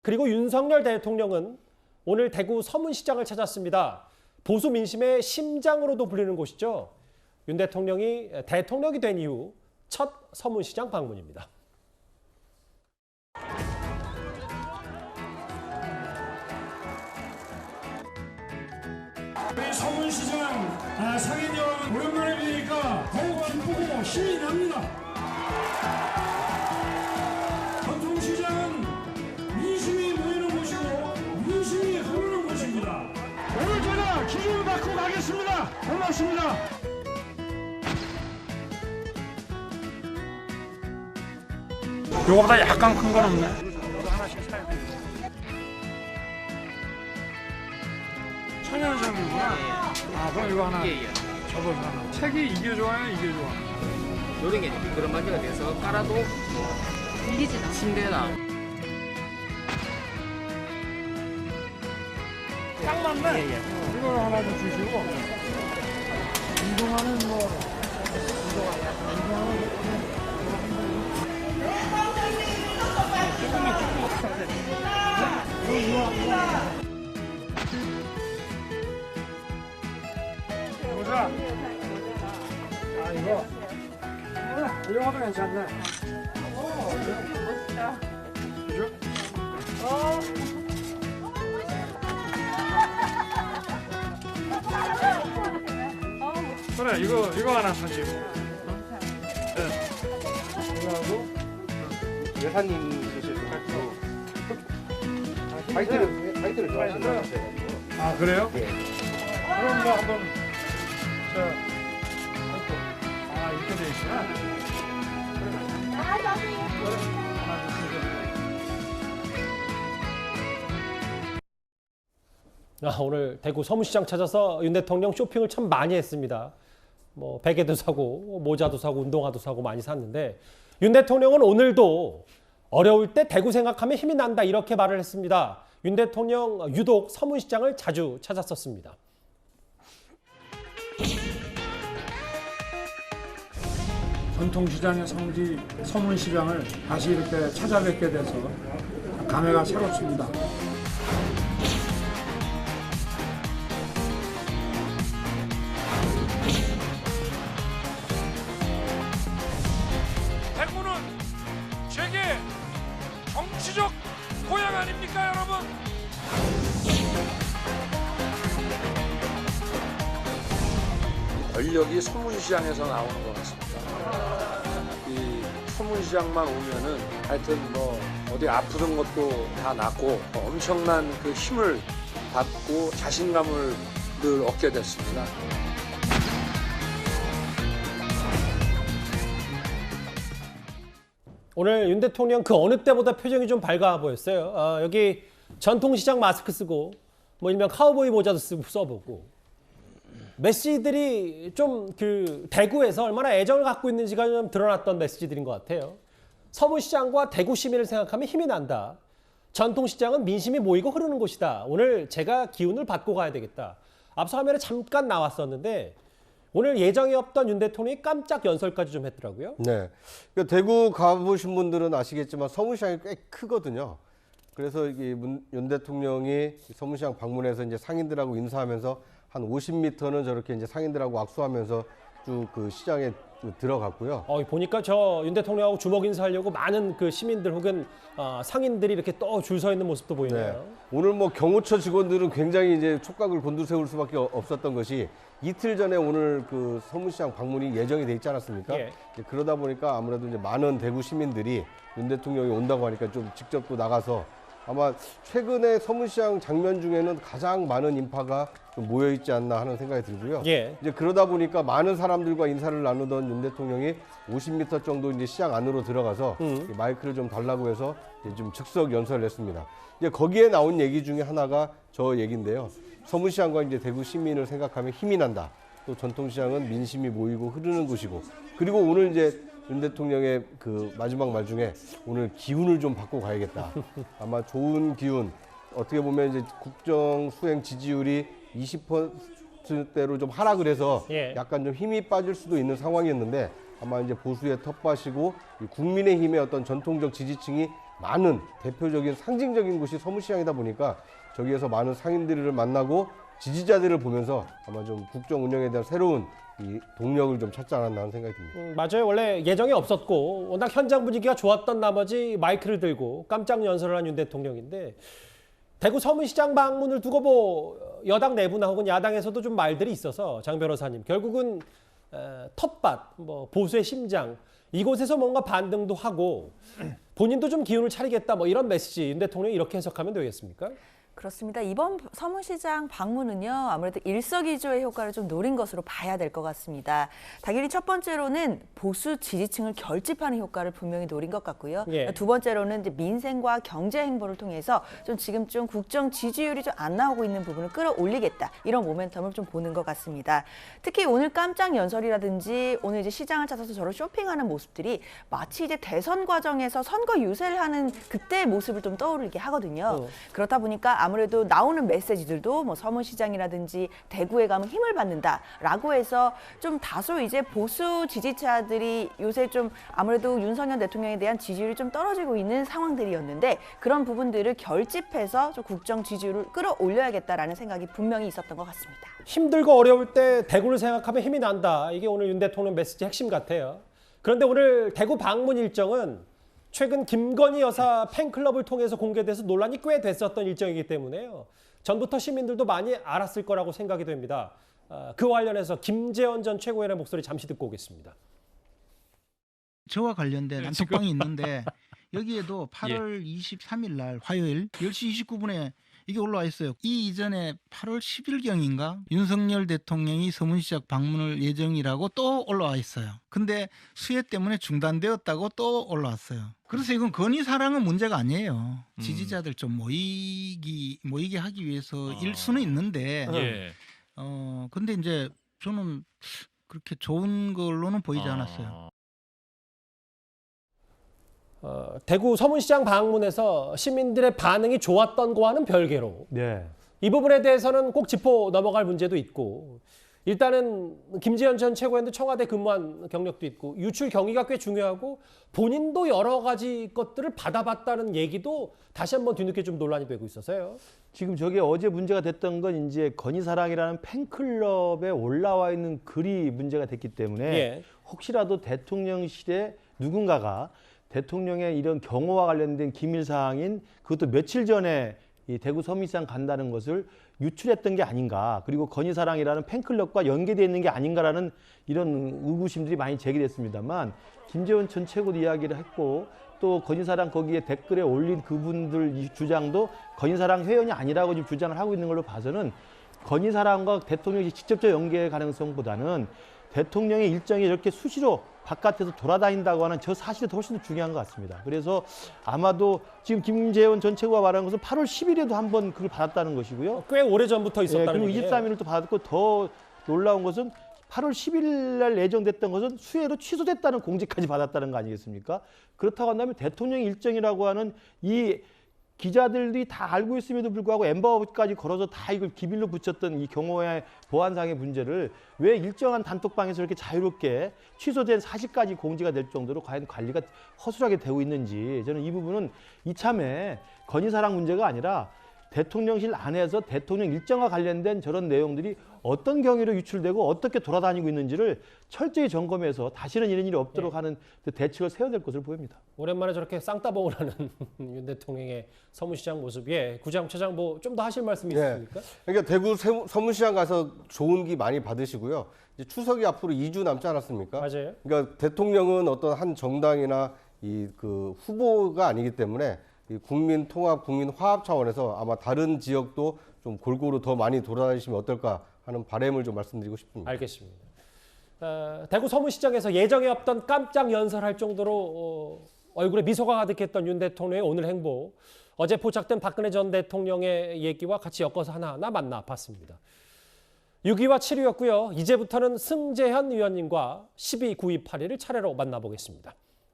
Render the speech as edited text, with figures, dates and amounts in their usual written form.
그리고 윤석열 대통령은 오늘 대구 서문시장을 찾았습니다. 보수 민심의 심장으로도 불리는 곳이죠. 윤 대통령이 대통령이 된 이후 첫 서문시장 방문입니다. 우리 서문시장 상인 여러분 오랜만에 뵈니까 더욱 기쁘고 힘이 납니다. 전통시장은 민심이 모이는 곳이고 민심이 흐르는 곳입니다. 오늘 제가 기준을 받고 가겠습니다. 고맙습니다. 요거보다 약간 큰 건 없네. 천연sam이구나. 아, 그럼 이거 하나. 저거 하나. 책이 이게 좋아요, 이게 좋아. 요런 게 미끄럼 반지가 돼서 깔아도 밀리진 침대나 딱 맞네. 이거 하나 좀 주시고. 운동화는 뭐. 보자. 아, 이거. 이거도 괜찮네. 멋있다. 그죠? 그래, 이거 하나 사시고. 네. 이거하고. 여사님 드실 것 같고 화이트를 좋아하시는 것 같아요. 아, 그래요? 예. 그럼 뭐 한번 아, 이렇게 돼 있구나. 하나 주시죠. 오늘 대구 서문시장 찾아서 윤 대통령 쇼핑을 참 많이 했습니다. 뭐 베개도 사고 모자도 사고 운동화도 사고 많이 샀는데 윤 대통령은 오늘도 어려울 때 대구 생각하면 힘이 난다 이렇게 말을 했습니다. 윤 대통령 유독 서문시장을 자주 찾았었습니다. 전통시장의 성지 서문시장을 다시 이렇게 찾아뵙게 돼서 감회가 새롭습니다. 대구는 제게 정치적 고향 아닙니까, 여러분? 권력이 서문시장에서 나오는 것 같습니다. 이 서문시장만 오면은 하여튼 뭐 어디 아프던 것도 다 낫고 엄청난 그 힘을 받고 자신감을 늘 얻게 됐습니다. 오늘 윤 대통령 그 어느 때보다 표정이 좀 밝아 보였어요. 여기 전통시장 마스크 쓰고 뭐 일명 카우보이 모자도 써보고 메시지들이 좀 그 대구에서 얼마나 애정을 갖고 있는지가 좀 드러났던 메시지들인 것 같아요. 서문시장과 대구 시민을 생각하면 힘이 난다. 전통시장은 민심이 모이고 흐르는 곳이다. 오늘 제가 기운을 받고 가야 되겠다. 앞서 화면에 잠깐 나왔었는데 오늘 예정이 없던 윤 대통령이 깜짝 연설까지 좀 했더라고요. 네. 그러니까 대구 가보신 분들은 아시겠지만 서문시장이 꽤 크거든요. 그래서 윤 대통령이 서문시장 방문해서 이제 상인들하고 인사하면서 한 50m는 저렇게 이제 상인들하고 악수하면서 쭉 그 시장에 들어갔고요. 보니까 저 윤 대통령하고 주먹 인사하려고 많은 그 시민들 혹은 상인들이 이렇게 또 줄 서 있는 모습도 보이네요. 네. 오늘 뭐 경호처 직원들은 굉장히 이제 촉각을 곤두세울 수밖에 없었던 것이 이틀 전에 오늘 그 서문시장 방문이 예정이 돼 있지 않았습니까? 예. 이제 그러다 보니까 아무래도 이제 많은 대구 시민들이 윤 대통령이 온다고 하니까 좀 직접 또 나가서 아마 최근에 서문시장 장면 중에는 가장 많은 인파가 좀 모여 있지 않나 하는 생각이 들고요. 예. 이제 그러다 보니까 많은 사람들과 인사를 나누던 윤 대통령이 50m 정도 이제 시장 안으로 들어가서 이 마이크를 좀 달라고 해서 이제 좀 즉석 연설을 했습니다. 이제 거기에 나온 얘기 중에 하나가 저 얘기인데요. 서문시장과 이제 대구 시민을 생각하면 힘이 난다. 또 전통시장은 민심이 모이고 흐르는 곳이고. 그리고 오늘 이제 윤 대통령의 그 마지막 말 중에 오늘 기운을 좀 받고 가야겠다. 아마 좋은 기운. 어떻게 보면 이제 국정 수행 지지율이 20%대로 좀 하락을 해서 예. 약간 좀 힘이 빠질 수도 있는 상황이었는데 아마 이제 보수의 텃밭이고 국민의힘의 어떤 전통적 지지층이 많은 대표적인 상징적인 곳이 서문시장이다 보니까 저기에서 많은 상인들을 만나고 지지자들을 보면서 아마 좀 국정 운영에 대한 새로운 이 동력을 좀 찾지 않았나 하는 생각이 듭니다. 맞아요. 원래 예정이 없었고 워낙 현장 분위기가 좋았던 나머지 마이크를 들고 깜짝 연설을 한 윤 대통령인데 대구 서문시장 방문을 두고 뭐 여당 내부나 혹은 야당에서도 좀 말들이 있어서 장 변호사님 결국은 텃밭, 뭐 보수의 심장 이곳에서 뭔가 반등도 하고 본인도 좀 기운을 차리겠다 뭐 이런 메시지 윤 대통령이 이렇게 해석하면 되겠습니까? 그렇습니다. 이번 서문시장 방문은요, 아무래도 일석이조의 효과를 좀 노린 것으로 봐야 될 것 같습니다. 당연히 첫 번째로는 보수 지지층을 결집하는 효과를 분명히 노린 것 같고요. 예. 두 번째로는 이제 민생과 경제 행보를 통해서 좀 지금 좀 국정 지지율이 좀 안 나오고 있는 부분을 끌어올리겠다. 이런 모멘텀을 좀 보는 것 같습니다. 특히 오늘 깜짝 연설이라든지 오늘 이제 시장을 찾아서 저런 쇼핑하는 모습들이 마치 이제 대선 과정에서 선거 유세를 하는 그때의 모습을 좀 떠오르게 하거든요. 그렇다 보니까 아무래도 나오는 메시지들도 뭐 서문시장이라든지 대구에 가면 힘을 받는다라고 해서 좀 다소 이제 보수 지지자들이 요새 좀 아무래도 윤석열 대통령에 대한 지지율이 좀 떨어지고 있는 상황들이었는데 그런 부분들을 결집해서 좀 국정 지지율을 끌어올려야겠다라는 생각이 분명히 있었던 것 같습니다. 힘들고 어려울 때 대구를 생각하면 힘이 난다. 이게 오늘 윤 대통령 메시지 핵심 같아요. 그런데 오늘 대구 방문 일정은 최근 김건희 여사 팬클럽을 통해서 공개돼서 논란이 꽤 됐었던 일정이기 때문에요. 전부터 시민들도 많이 알았을 거라고 생각이 됩니다. 그와 관련해서 김재원 전 최고위원의 목소리 잠시 듣고 오겠습니다. 저와 관련된 단톡방이 있는데 여기에도 8월 23일 날 화요일 10시 29분에 이게 올라와 있어요. 이 이전에 8월 10일경인가 윤석열 대통령이 서문시장 방문을 예정이라고 또 올라와 있어요. 근데 수해 때문에 중단되었다고 또 올라왔어요. 그래서 이건 건의사랑은 문제가 아니에요. 지지자들 좀 모이게 하기 위해서일 수는 있는데 예. 근데 이제 저는 그렇게 좋은 걸로는 보이지 않았어요. 대구 서문시장 방문에서 시민들의 반응이 좋았던 거와는 별개로 네. 이 부분에 대해서는 꼭 짚어 넘어갈 문제도 있고 일단은 김재현 전 최고위원도 청와대 근무한 경력도 있고 유출 경위가 꽤 중요하고 본인도 여러 가지 것들을 받아봤다는 얘기도 다시 한번 뒤늦게 좀 논란이 되고 있어서요. 지금 저게 어제 문제가 됐던 건 이제 건희사랑이라는 팬클럽에 올라와 있는 글이 문제가 됐기 때문에 예. 혹시라도 대통령실에 누군가가 대통령의 이런 경호와 관련된 기밀사항인 그것도 며칠 전에 이 대구 서문시장 간다는 것을 유출했던 게 아닌가, 그리고 건희사랑이라는 팬클럽과 연계되어 있는 게 아닌가라는 이런 의구심들이 많이 제기됐습니다만 김재원 전 최고도 이야기를 했고 또 건희사랑 거기에 댓글에 올린 그분들 주장도 건희사랑 회원이 아니라고 지금 주장을 하고 있는 걸로 봐서는 건희사랑과 대통령이 직접적 연계 가능성보다는 대통령의 일정이 이렇게 수시로 바깥에서 돌아다닌다고 하는 저 사실이 더 훨씬 더 중요한 것 같습니다. 그래서 아마도 지금 김재원 전 최고가 말한 것은 8월 10일에도 한 번 그걸 받았다는 것이고요. 꽤 오래전부터 있었다는 그리고 얘기예요. 23일을 또 받았고 더 놀라운 것은 8월 10일 날 예정됐던 것은 수혜로 취소됐다는 공지까지 받았다는 거 아니겠습니까? 그렇다고 한다면 대통령 일정이라고 하는 이 기자들이 다 알고 있음에도 불구하고 엠버까지 걸어서 다 이걸 기밀로 붙였던 이 경호의 보안상의 문제를 왜 일정한 단톡방에서 이렇게 자유롭게 취소된 사실까지 공지가 될 정도로 과연 관리가 허술하게 되고 있는지, 저는 이 부분은 이참에 건희사랑 문제가 아니라 대통령실 안에서 대통령 일정과 관련된 저런 내용들이 어떤 경위로 유출되고 어떻게 돌아다니고 있는지를 철저히 점검해서 다시는 이런 일이 없도록 하는 대책을 세워야 될 것으로 보입니다. 오랜만에 저렇게 쌍따봉을 하는 윤 대통령의 서문시장 모습. 예, 구장처장 뭐 좀 더 하실 말씀이 있습니까? 그러니까 대구 서문시장 가서 좋은 기 많이 받으시고요. 이제 추석이 앞으로 2주 남지 않았습니까? 맞아요. 그러니까 대통령은 어떤 한 정당이나 이 그 후보가 아니기 때문에 이 국민 통합, 국민 화합 차원에서 아마 다른 지역도 좀 골고루 더 많이 돌아다니시면 어떨까 하는 바람을 좀 말씀드리고 싶습니다. 알겠습니다. 대구 서문시장에서 예정에 없던 깜짝 연설할 정도로 얼굴에 미소가 가득했던 윤 대통령의 오늘 행보. 어제 포착된 박근혜 전 대통령의 얘기와 같이 엮어서 하나하나 만나봤습니다. 6위와 7위였고요. 이제부터는 승재현 의원님과 10위, 9위, 8위를 차례로 만나보겠습니다.